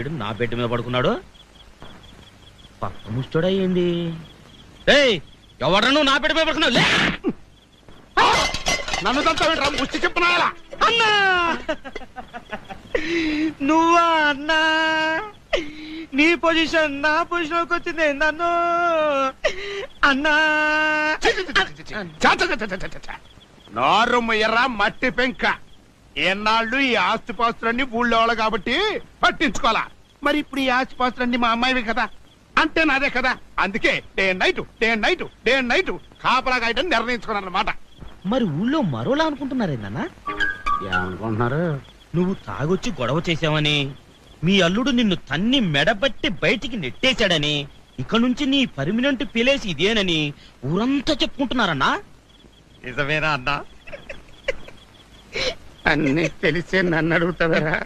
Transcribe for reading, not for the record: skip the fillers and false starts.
వీడు నా బెడ్ మీద పడుకున్నాడు. పక్క ముష్టోడయ్యింది. ఏయ్, ఎవడ్రా నువ్వు నా బెడ్ మీద పడుకున్నావు? లే! నన్ను తంతా ముచ్చి చెప్పనా? అన్నా, నువ్వా అన్నా? నీ పొజిషన్ నా పొజిషన్కి వచ్చింది నన్ను అన్నా. నారుమ్మ ఎర్ర మట్టి పెంక. ఎన్నాళ్ళు ఈ ఆస్తిపాస్తులన్నీ ఊళ్ళో వాళ్ళు కాబట్టి పట్టించుకోవాలా. మరి ఇప్పుడు ఈ ఆస్తిపాస్తులన్నీ మా అమ్మాయివి కదా, అంటే నాదే కదా. అందుకే డే అండ్ నైట్ కాపలా కాయటం నిర్ణయించుకున్నాను అన్నమాట. మరి ఊళ్ళో మరోలా అనుకుంటున్నారేందన్నా? ఏమనుకుంటున్నారు? నువ్వు తాగొచ్చి గొడవ చేశావని, మీ అల్లుడు నిన్ను తన్ని మెడబట్టి బయటికి నెట్టేశాడని, ఇక నుంచి నీ పర్మినెంట్ ప్లేస్ ఇదేనని ఊరంతా చెప్పుకుంటున్నారన్నా. నిజమేనా అన్నా? అన్నీ తెలిసే నన్ను అడుగుతావరా?